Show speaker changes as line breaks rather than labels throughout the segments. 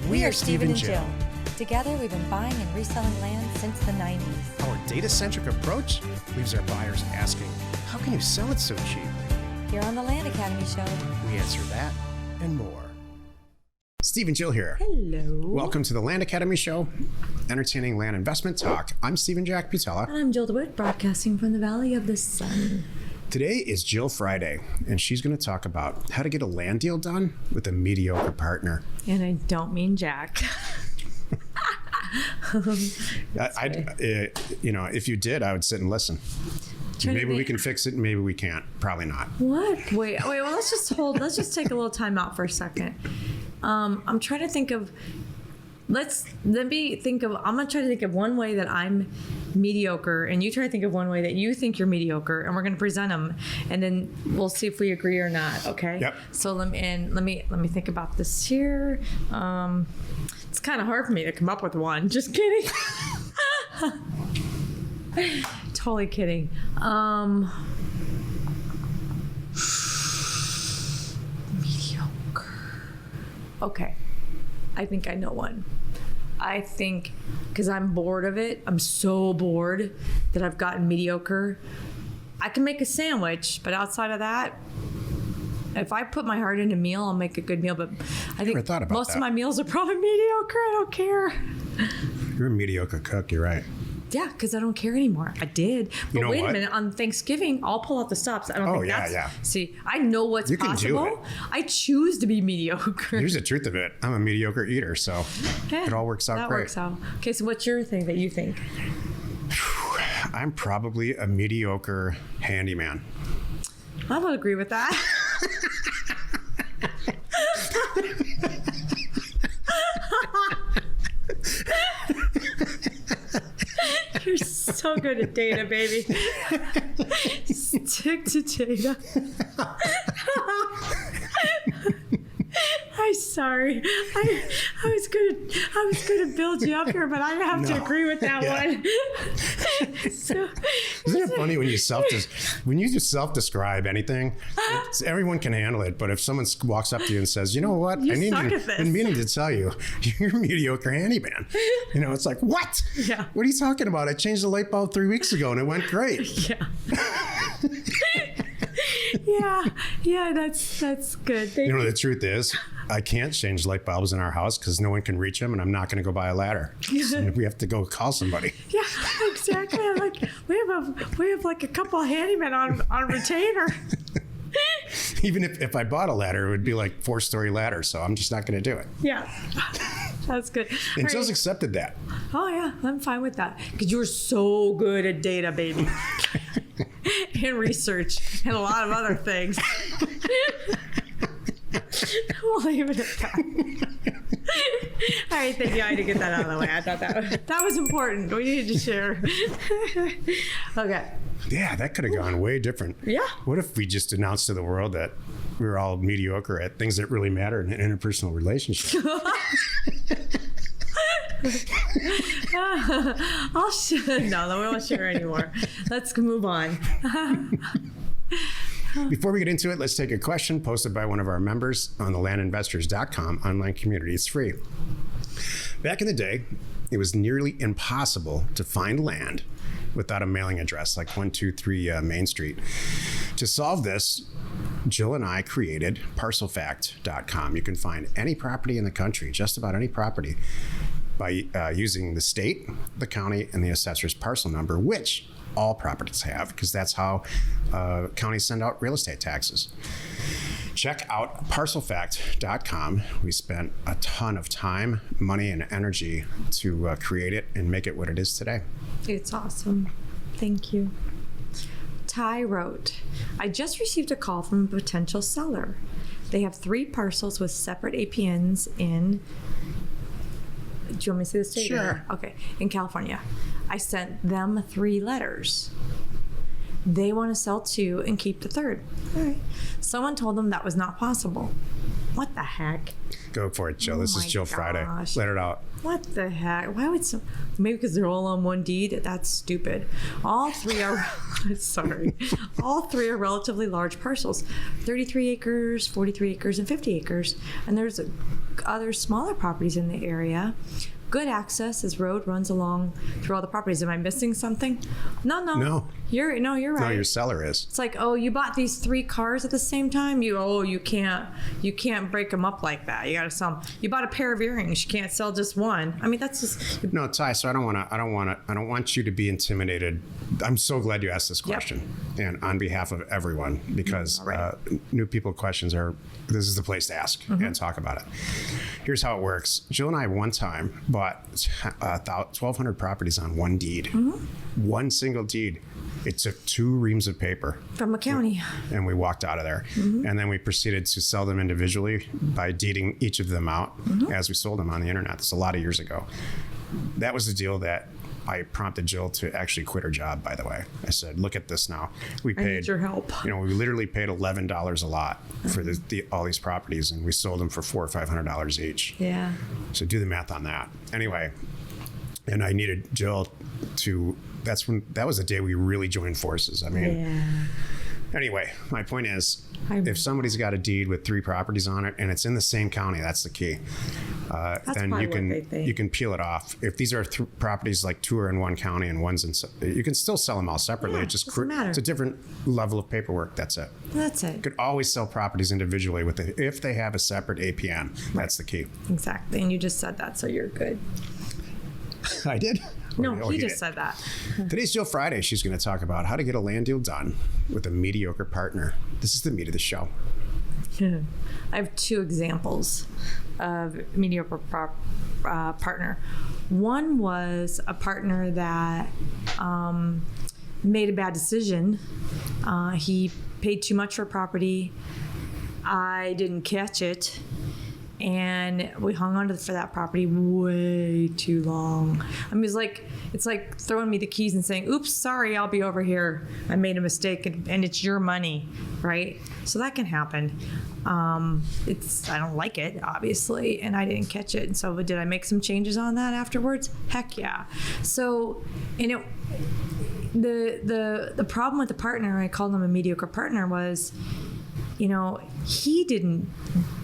We are Steve and Jill.
Together, we've been buying and reselling land since the 90s.
Our data-centric approach leaves our buyers asking, how can you sell it so cheap?
Here on the Land Academy Show,
We answer that and more. Steve and Jill here.
hello.
Welcome to the Land Academy Show, entertaining land investment talk. I'm Stephen Jack Butella.
And I'm Jill DeWitt, broadcasting from the Valley of the Sun.
Today is Jill Friday, and she's going to talk about how to get a land deal done with a mediocre partner.
And I don't mean Jack.
If you did, I would sit and listen. Maybe we can fix it, maybe we can't. Probably not.
What? Wait, well, let's just take a little time out for a second. I'm trying to think of, I'm going to try to think of one way that I'm mediocre, and you try to think of one way that you think you're mediocre, and we're going to present them, and then we'll see if we agree or not, okay?
Yep.
So let me think about this here. It's kind of hard for me to come up with one. Just kidding. Totally kidding. Mediocre. Okay. I think I know one. I think because I'm bored of it, I'm so bored that I've gotten mediocre. I can make a sandwich, but outside of that, if I put my heart into a meal, I'll make a good meal. But I think most of my meals are probably mediocre. I don't care.
You're a mediocre cook, you're right.
Yeah, because I don't care anymore. I did. But wait a minute. On Thanksgiving, I'll pull out the stops. I don't think that's... See, I know what's possible.
Do it.
I choose to be mediocre.
Here's the truth of it. I'm a mediocre eater, so it all works out great. That
works out. Okay, so what's your thing that you think?
I'm probably a mediocre handyman.
I would agree with that. You're so good at data, baby. Stick to data. I'm sorry. I was gonna build you up here, but I have to agree with that one.
So, isn't it funny when you just self-describe anything? Everyone can handle it, but if someone walks up to you and says, "You know what? I've been meaning to tell you, you're a mediocre handyman." It's like, what?
Yeah.
What are you talking about? I changed the light bulb 3 weeks ago and it went great.
Yeah. Yeah, that's good.
The truth is, I can't change light bulbs in our house because no one can reach them, and I'm not going to go buy a ladder. So we have to go call somebody.
Yeah, exactly. We have like a couple of handymen on retainer.
Even if I bought a ladder, it would be like 4-story ladder, so I'm just not going to do it.
Yeah. That's good.
And Jill's accepted that.
Oh, yeah. I'm fine with that. Because you're so good at data, baby. And research and a lot of other things. We'll leave it at that. All right, thank you. I had to get that out of the way. I thought that was important. We needed to share. Okay.
Yeah, that could have gone way different.
Yeah.
What if we just announced to the world that we were all mediocre at things that really matter in an interpersonal relationship?
No, we won't share anymore. Let's move on.
Before we get into it, let's take a question posted by one of our members on the landinvestors.com online community. It's free. Back in the day, it was nearly impossible to find land without a mailing address like 123 Main Street. To solve this, Jill and I created parcelfact.com. You can find any property in the country, just about any property, by using the state, the county, and the assessor's parcel number, which all properties have, because that's how counties send out real estate taxes. Check out parcelfact.com. We spent a ton of time, money, and energy to create it and make it what it is today.
It's awesome. Thank you. Ty wrote, I just received a call from a potential seller. They have 3 parcels with separate APNs in... Do you want me to say the state?
Sure.
Okay. In California. I sent them 3 letters. They want to sell 2 and keep the 3rd. All right. Someone told them that was not possible. What the heck?
Go for it, Jill. This is
my
Jill Friday.
gosh.
Let it out.
What the heck? Why would maybe because they're all on one deed? That's stupid. All three are sorry. All three are relatively large parcels. 33 acres, 43 acres, and 50 acres. And there's other smaller properties in the area. Good access. This road runs along through all the properties. Am I missing something? No. You're right.
No, your seller is.
It's like, oh, you bought these 3 cars at the same time. You can't break them up like that. You got to sell them. You bought a pair of earrings. You can't sell just one. I mean, that's just
No, Ty. So I don't want you to be intimidated. I'm so glad you asked this question, and on behalf of everyone, because new people questions are. This is the place to ask and talk about it. Here's how it works. Jill and I one time bought 1,200 properties on one deed, one single deed. It took 2 reams of paper
from a county,
and we walked out of there. And then we proceeded to sell them individually by deeding each of them out as we sold them on the internet. That's a lot of years ago. That was the deal that I prompted Jill to actually quit her job, by the way. I said, look at this now. We paid,
I need your help.
We literally paid $11 a lot for all these properties, and we sold them for $400 or $500 each.
Yeah.
So do the math on that. Anyway, and I needed Jill to, that was the day we really joined forces. I mean, anyway, my point is, if somebody's got a deed with 3 properties on it and it's in the same county, that's the key. Then you can peel it off. If these are properties like 2 are in one county and one's in, you can still sell them all separately.
Yeah,
it just
doesn't matter.
It's a different level of paperwork. That's it.
That's it.
You could always sell properties individually if they have a separate APN. That's the key.
Exactly, and you just said that, so you're good.
I did.
No, he just said that.
Today's Jill Friday. She's going to talk about how to get a land deal done with a mediocre partner. This is the meat of the show.
I have 2 examples of mediocre partner. One was a partner that made a bad decision. He paid too much for property. I didn't catch it. And we hung on for that property way too long. I mean, it's like throwing me the keys and saying, oops, sorry, I'll be over here. I made a mistake and it's your money, right? So that can happen. I don't like it, obviously, and I didn't catch it. And so did I make some changes on that afterwards? Heck yeah. So, the problem with the partner, I called him a mediocre partner, was, he didn't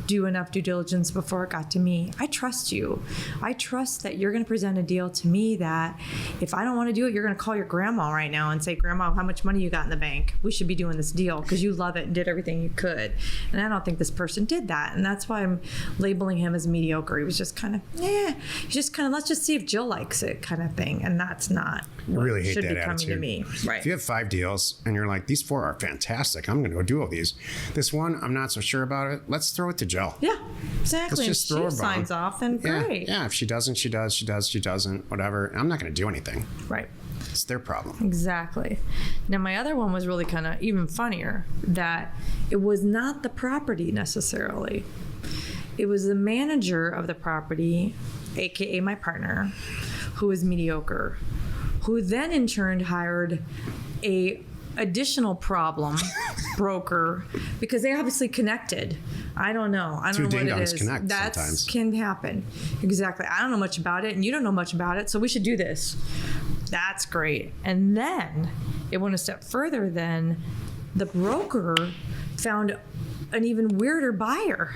do enough due diligence before it got to me. I trust you. I trust that you're going to present a deal to me that if I don't want to do it, you're going to call your grandma right now and say, Grandma, how much money you got in the bank? We should be doing this deal because you love it and did everything you could. And I don't think this person did that. And that's why I'm labeling him as mediocre. He was just kind of, let's just see if Jill likes it kind of thing. And that's not what
really hate
should
that
be coming
attitude.
to me. Right.
If you have 5 deals and you're like, these 4 are fantastic, I'm going to go do all these. This one, I'm not so sure about it. Let's throw it to Jill.
Yeah, exactly.
Let's just
and
throw
she
a bone.
signs off, then great.
Yeah, if she doesn't, she does. She does, she doesn't. Whatever. I'm not going to do anything.
Right.
It's their problem.
Exactly. Now, my other one was really kind of even funnier, that it was not the property necessarily. It was the manager of the property, aka my partner, who was mediocre, who then in turn hired a additional problem broker because they obviously connected. I don't know. I don't know what it is.
Connect
that
sometimes.
Can happen. Exactly. I don't know much about it and you don't know much about it, so we should do this. That's great. And then it went a step further. Then the broker found an even weirder buyer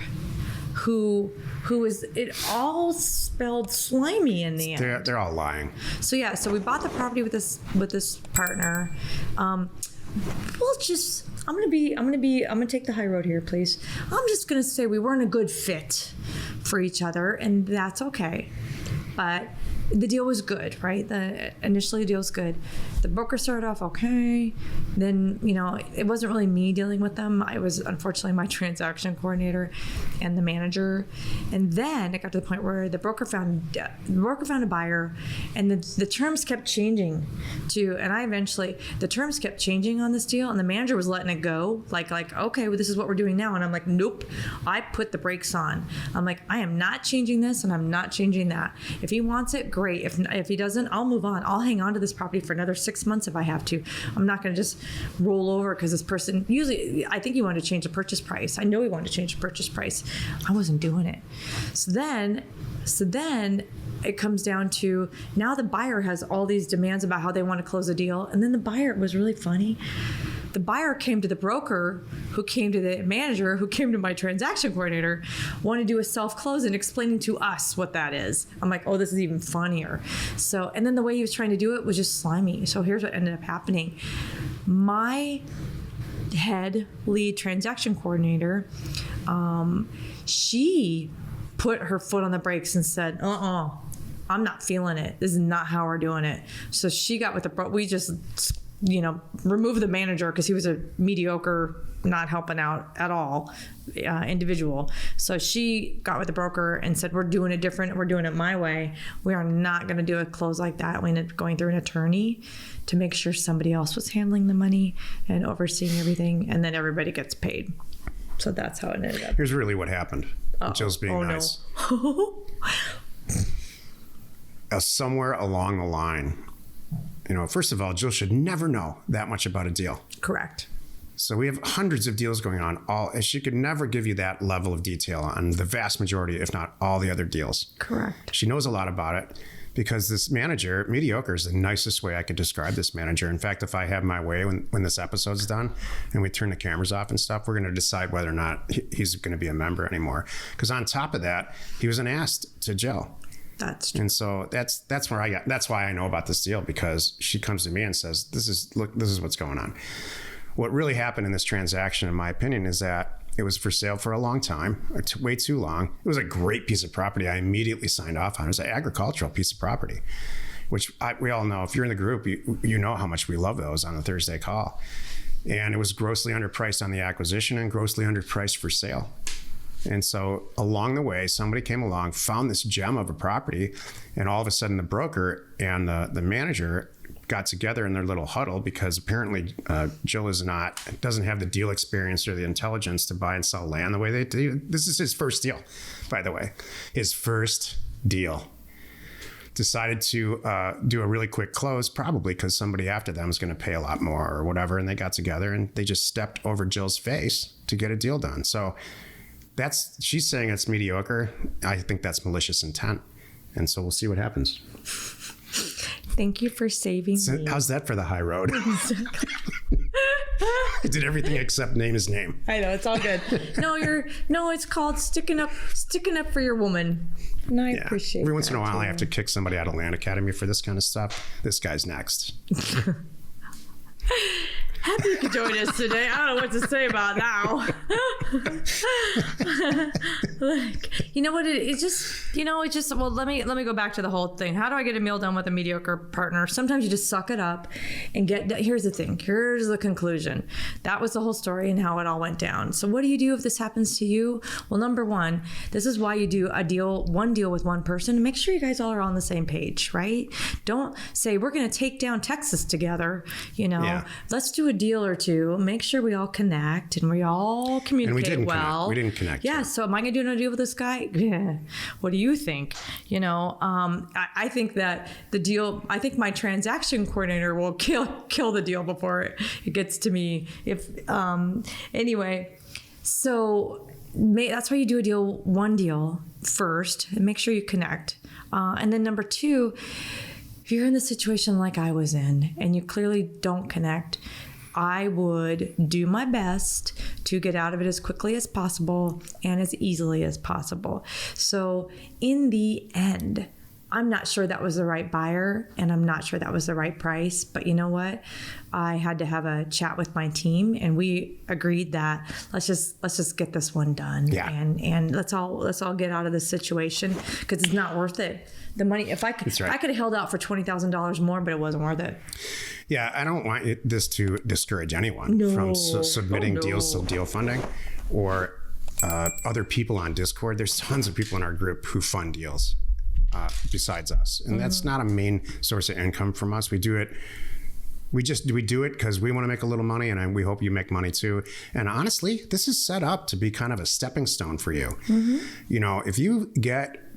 who was, it all spelled slimy in the end.
They're all lying.
So we bought the property with this partner. I'm gonna take the high road here, please. I'm just gonna say we weren't a good fit for each other, and that's okay. But the deal was good, right? Initially the deal was good. The broker started off okay. Then, it wasn't really me dealing with them. I was unfortunately my transaction coordinator and the manager. And then it got to the point where the broker found a buyer, and the terms kept changing the terms kept changing on this deal, and the manager was letting it go. Like, okay, well, this is what we're doing now. And I'm like, nope. I put the brakes on. I'm like, I am not changing this, and I'm not changing that. If he wants it, great. If he doesn't, I'll move on. I'll hang on to this property for another 6 6 months if I have to. I'm not going to just roll over because this person, usually I think he wanted to change the purchase price. I know he wanted to change the purchase price. I wasn't doing it. So then it comes down to now the buyer has all these demands about how they want to close a deal. And then the buyer, was really funny. The buyer came to the broker, who came to the manager, who came to my transaction coordinator, wanted to do a self-close and explaining to us what that is. I'm like, oh, this is even funnier. So, and then the way he was trying to do it was just slimy. So here's what ended up happening. My head lead transaction coordinator, she put her foot on the brakes and said, I'm not feeling it. This is not how we're doing it. So she got with the we just remove the manager because he was a mediocre, not helping out at all individual. So she got with the broker and said, we're doing it different. We're doing it my way. We are not going to do a close like that. We ended up going through an attorney to make sure somebody else was handling the money and overseeing everything. And then everybody gets paid. So that's how it ended up.
Here's really what happened. Jill's being nice.
No.
Somewhere along the line, first of all, Jill should never know that much about a deal.
Correct.
So we have hundreds of deals going on. And she could never give you that level of detail on the vast majority, if not all the other deals.
Correct.
She knows a lot about it because this manager, Mediocre, is the nicest way I could describe this manager. In fact, if I have my way when this episode's done and we turn the cameras off and stuff, we're going to decide whether or not he's going to be a member anymore. Because on top of that, he was an ass to Jill.
That's true.
And so that's why I know about this deal, because she comes to me and says, this is what's going on. What really happened in this transaction, in my opinion, is that it was for sale for a long time, way too long. It was a great piece of property. I immediately signed off on it. It was an agricultural piece of property, which we all know. If you're in the group, you know how much we love those on the Thursday call. And it was grossly underpriced on the acquisition and grossly underpriced for sale. And so along the way, somebody came along, found this gem of a property, and all of a sudden the broker and the manager got together in their little huddle because apparently Jill doesn't have the deal experience or the intelligence to buy and sell land the way they do. This is his first deal, by the way. His first deal. Decided to do a really quick close, probably because somebody after them is going to pay a lot more or whatever. And they got together and they just stepped over Jill's face to get a deal done. So she's saying it's mediocre. I think that's malicious intent. And so we'll see what happens.
Thank you for saving me.
How's that for the high road? I did everything except name his name.
I know, it's all good. No, it's called sticking up for your woman. And I appreciate it.
Every once in a while, I have to kick somebody out of Land Academy for this kind of stuff. This guy's next.
Happy you could join us today. I don't know what to say about now. You know what? It's just, well, let me go back to the whole thing. How do I get a meal done with a mediocre partner? Sometimes you just suck it up and here's the thing. Here's the conclusion. That was the whole story and how it all went down. So what do you do if this happens to you? Well, number one, this is why you do one deal with one person. Make sure you guys all are on the same page, right? Don't say, we're going to take down Texas together. Let's do a deal or two. Make sure we all connect and we all communicate well.
We didn't connect.
Yeah. So am I going to do a deal with this guy? Yeah. What do you think? I think that I think my transaction coordinator will kill the deal before it gets to me. Anyway, so that's why you do one deal first and make sure you connect. And then number two, if you're in the situation like I was in and you clearly don't connect, I would do my best to get out of it as quickly as possible and as easily as possible. So in the end, I'm not sure that was the right buyer and I'm not sure that was the right price, but you know what? I had to have a chat with my team and we agreed that let's just get this one done.
Yeah.
And let's all get out of this situation because it's not worth it. The money, if I could, I could have held out for $20,000 more, but it wasn't worth it.
Yeah, I don't want this to discourage anyone from submitting deals to deal funding or other people on Discord. There's tons of people in our group who fund deals besides us, and that's not a main source of income from us. We do it. We do it because we want to make a little money, and we hope you make money too. And honestly, this is set up to be kind of a stepping stone for you. Mm-hmm. If you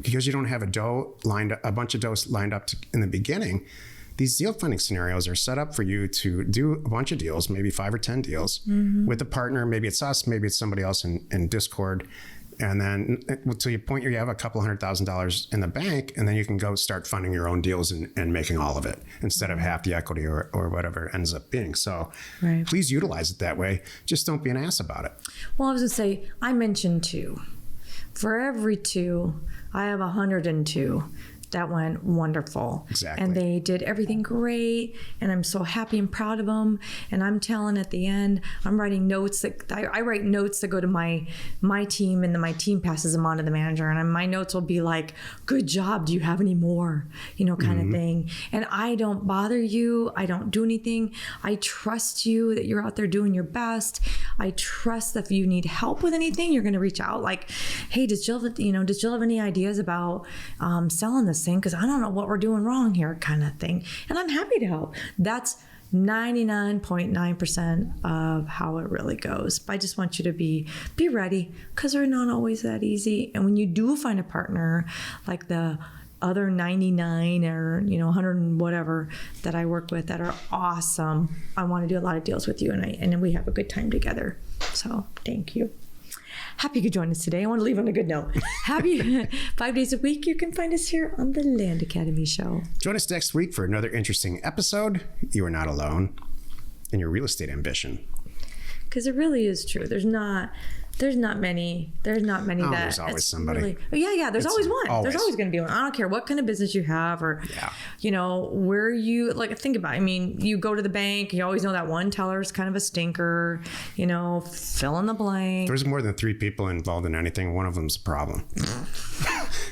because you don't have a bunch of dough lined up in the beginning these deal funding scenarios are set up for you to do a bunch of deals, maybe 5 or 10 deals with a partner. Maybe it's us, maybe it's somebody else in Discord. And then to your point, you have a couple $100,000 in the bank, and then you can go start funding your own deals and making all of it instead of half the equity or whatever it ends up being. So please utilize it that way. Just don't be an ass about it.
Well, I was going to say, I mentioned 2. For every 2, I have 102. That went wonderful.
Exactly.
And they did everything great. And I'm so happy and proud of them. And I'm telling at the end, I'm writing notes that I write notes that go to my team, and then my team passes them on to the manager. And my notes will be like, good job. Do you have any more? Kind of thing. And I don't bother you. I don't do anything. I trust you that you're out there doing your best. I trust that if you need help with anything, you're going to reach out. Like, hey, does Jill have any ideas about selling this thing? Because I don't know what we're doing wrong here, kind of thing. And I'm happy to help. That's 99.9% of how it really goes. But I just want you to be ready, because they're not always that easy. And when you do find a partner like the other 99 or 100 and whatever that I work with that are awesome, I want to do a lot of deals with you, and then we have a good time together. So thank you. Happy you could join us today. I want to leave on a good note. Happy 5 days a week. You can find us here on the Land Academy Show.
Join us next week for another interesting episode. You are not alone in your real estate ambition.
Because it really is true. There's not many that
there's always somebody.
There's always one.
Always.
There's always going to be one. I don't care what kind of business you have, or where you think about it. I mean, you go to the bank, you always know that one teller is kind of a stinker, fill in the blank.
There's more than 3 people involved in anything. One of them's a problem.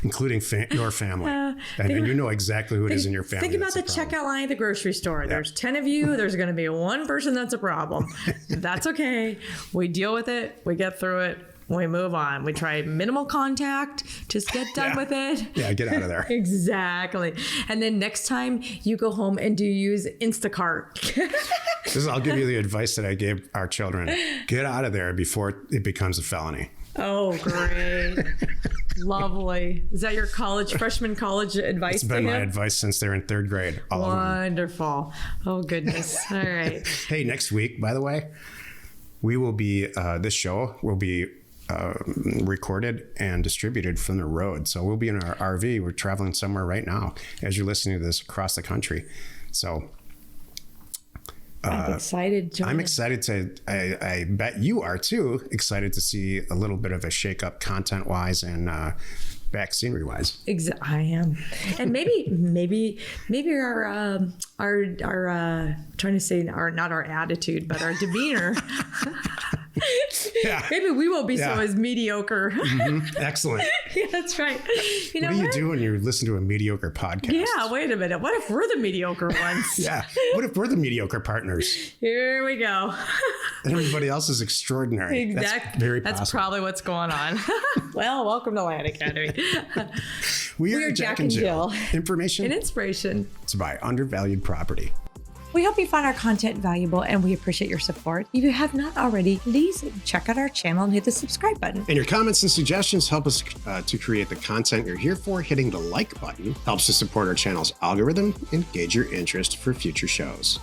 Including your family. And you know exactly who it is in your family.
Think about the checkout line at the grocery store. Yep. There's 10 of you. There's going to be one person that's a problem. That's okay. We deal with it. We get through it. We move on. We try minimal contact. Just get done with it.
Yeah, get out of there.
Exactly. And then next time you go home, and do you use Instacart?
I'll give you the advice that I gave our children. Get out of there before it becomes a felony.
Oh, great. Lovely. Is that your freshman college advice?
It's been my advice since they're in 3rd grade.
Wonderful. Oh, goodness. All right.
Hey, next week, by the way, we will be, this show will be recorded and distributed from the road. So we'll be in our RV. We're traveling somewhere right now as you're listening to this across the country. So
I'm excited, John.
I'm excited to, I bet you are too, excited to see a little bit of a shake-up content-wise and back scenery-wise.
I am. And maybe our trying to say not our attitude, but our demeanor.
Yeah.
Maybe we won't be so as mediocre.
Mm-hmm. Excellent.
Yeah, that's right.
What do you do when you listen to a mediocre podcast?
Yeah, wait a minute. What if we're the mediocre ones?
Yeah. What if we're the mediocre partners?
Here we go.
And everybody else is extraordinary.
Exactly. That's probably what's going on. Well, welcome to Land Academy.
We are Jack and Jill. Information
and inspiration
to buy undervalued property.
We hope you find our content valuable, and we appreciate your support. If you have not already, please check out our channel and hit the subscribe button.
And your comments and suggestions help us to create the content you're here for. Hitting the like button helps to support our channel's algorithm and gauge your interest for future shows.